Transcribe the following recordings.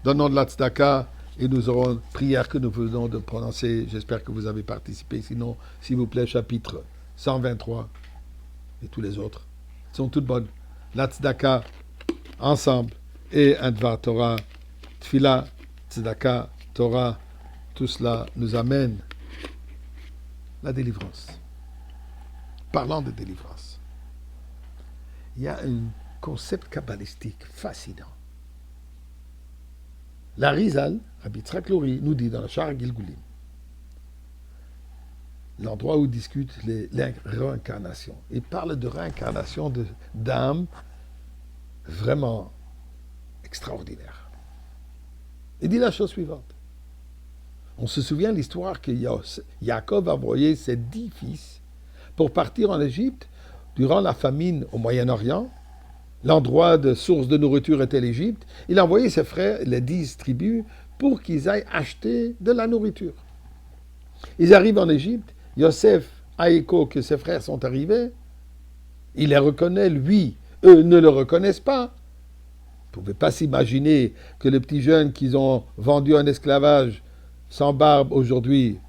Donnons de la tzedaka et nous aurons une prière que nous venons de prononcer. J'espère que vous avez participé. Sinon, s'il vous plaît, chapitre 123 et tous les autres sont toutes bonnes. La tzedaka ensemble et un Dvar Torah, Tfila, tzedaka, Torah, tout cela nous amène la délivrance. Parlant de délivrance, il y a un concept kabbalistique fascinant. La Rizal, Rabbi Yitzhak Lori, nous dit dans le Shar Gilgulim, l'endroit où il discute les réincarnations. Il parle de réincarnation d'âmes vraiment extraordinaires. Il dit la chose suivante. On se souvient de l'histoire que Jacob a envoyé ses 10 fils pour partir en Égypte durant la famine au Moyen-Orient. L'endroit de source de nourriture était l'Égypte. Il a envoyé ses frères, les 10 tribus, pour qu'ils aillent acheter de la nourriture. Ils arrivent en Égypte. Yosef a écho que ses frères sont arrivés. Il les reconnaît, lui. Eux ne le reconnaissent pas. Vous ne pouvez pas s'imaginer que le petit jeune qu'ils ont vendu en esclavage, sans barbe aujourd'hui,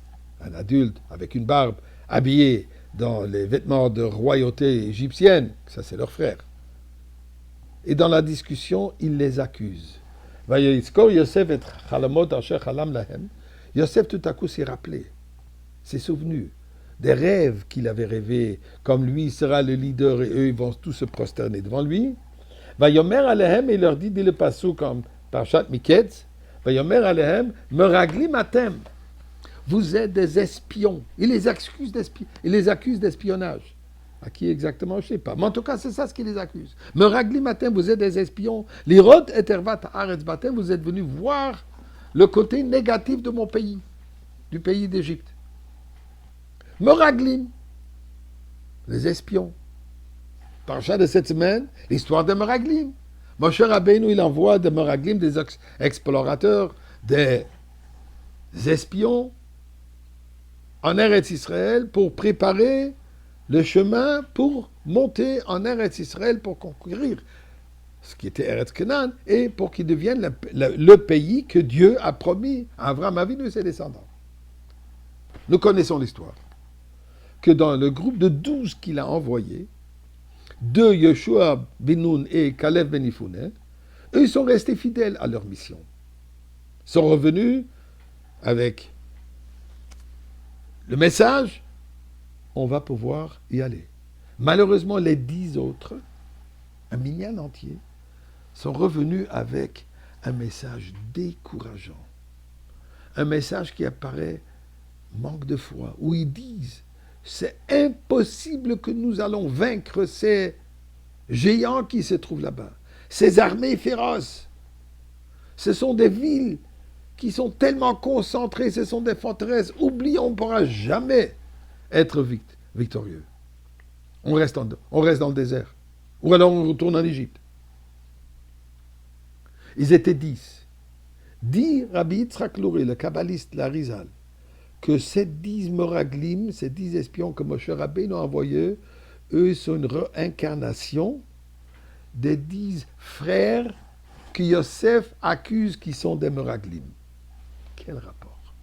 un adulte avec une barbe, habillé dans les vêtements de royauté égyptienne, ça c'est leur frère. Et dans la discussion, il les accuse. Yosef tout à coup s'est rappelé, s'est souvenu des rêves qu'il avait rêvés, comme lui sera le leader et eux ils vont tous se prosterner devant lui. Vayomer alehem, il leur dit le passou comme Parashat Miketz, Vayomer alehem, meraglim atem. Vous êtes des espions. Il les accuse d'espionnage. À qui exactement, je ne sais pas. Mais en tout cas, c'est ça ce qui les accuse. Meraglim atem, vous êtes des espions. Lirot et ervat haaretz batem, vous êtes venus voir le côté négatif de mon pays, du pays d'Égypte. Meraglim, les espions. Parachat de cette semaine, l'histoire de Meraglim. Moshe Rabbeinu, il envoie de Meraglim des explorateurs, des espions en Eretz Israël pour préparer le chemin pour monter en Eretz Israël pour conquérir ce qui était Eretz Canaan et pour qu'il devienne le pays que Dieu a promis à Abraham Avinu et ses descendants. Nous connaissons l'histoire. Que dans le groupe de 12 qu'il a envoyés, 2 Yeshua ben Nun et Caleb ben Yefouné, eux sont restés fidèles à leur mission. Ils sont revenus avec le message, on va pouvoir y aller. Malheureusement, les 10 autres, un minyan entier, sont revenus avec un message décourageant. Un message qui apparaît manque de foi, où ils disent c'est impossible que nous allons vaincre ces géants qui se trouvent là-bas, ces armées féroces. Ce sont des villes qui sont tellement concentrées, ce sont des forteresses. Oublions, on ne pourra jamais être victorieux. On reste dans le désert. Ou alors on retourne en Égypte. Ils étaient 10. Dit Rabbi Yitzhak Lori, le kabbaliste, la Rizal, que ces 10 meraglim, ces 10 espions que Moshe Rabbeinu a envoyés, eux sont une réincarnation des 10 frères que Yosef accuse qui sont des meraglim. Quel rapport?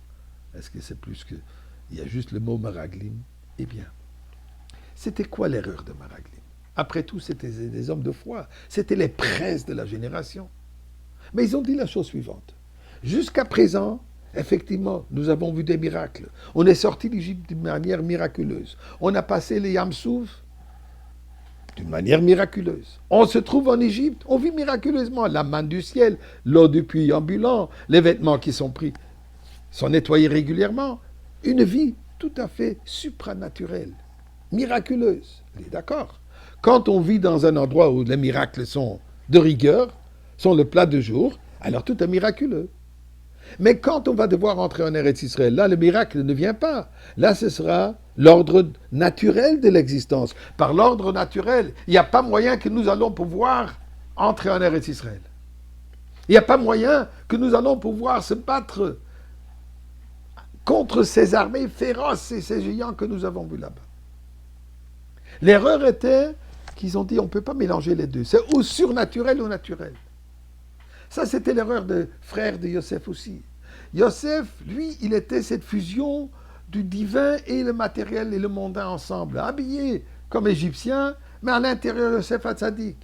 Est-ce que c'est plus que... Il y a juste le mot meraglim? Eh bien, c'était quoi l'erreur de meraglim? Après tout, c'était des hommes de foi. C'était les princes de la génération. Mais ils ont dit la chose suivante. Jusqu'à présent, effectivement, nous avons vu des miracles. On est sorti d'Égypte d'une manière miraculeuse. On a passé les Yam-Souf d'une manière miraculeuse. On se trouve en Égypte, on vit miraculeusement la manne du ciel, l'eau du puits ambulant, les vêtements qui sont pris, sont nettoyés régulièrement. Une vie tout à fait supranaturelle, miraculeuse. On est d'accord? Quand on vit dans un endroit où les miracles sont de rigueur, sont le plat de jour, alors tout est miraculeux. Mais quand on va devoir entrer en Eretz Israël, là, le miracle ne vient pas. Là, ce sera l'ordre naturel de l'existence. Par l'ordre naturel, il n'y a pas moyen que nous allons pouvoir entrer en Eretz Israël. Il n'y a pas moyen que nous allons pouvoir se battre contre ces armées féroces et ces géants que nous avons vus là-bas. L'erreur était qu'ils ont dit on ne peut pas mélanger les deux. C'est ou surnaturel ou naturel. Ça, c'était l'erreur de frère de Yosef aussi. Yosef, lui, il était cette fusion du divin et le matériel et le mondain ensemble, habillé comme égyptien, mais à l'intérieur de Yosef Hatzadik.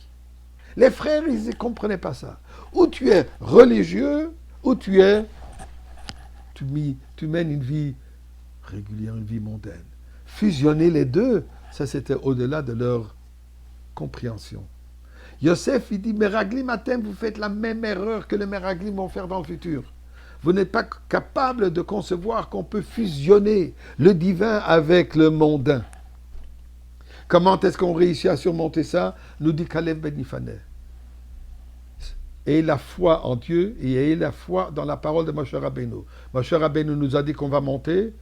Les frères, ils ne comprenaient pas ça. Ou tu es religieux, ou tu mènes une vie régulière, une vie mondaine. Fusionner les deux, ça c'était au-delà de leur compréhension. Yosef, il dit, Meraglim Atem, vous faites la même erreur que les Meraglim vont faire dans le futur. Vous n'êtes pas capable de concevoir qu'on peut fusionner le divin avec le mondain. Comment est-ce qu'on réussit à surmonter ça? Nous dit Kalev Ben Yifaneh. Et la foi en Dieu et la foi dans la parole de Moshe Rabbeinu. Moshe Rabbeinu nous a dit qu'on va monter,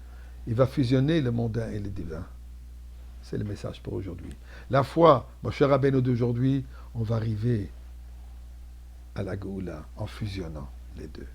il va fusionner le mondain et le divin. C'est le message pour aujourd'hui. La foi, Moshe Rabbeinu d'aujourd'hui, on va arriver à la Géoula en fusionnant les deux.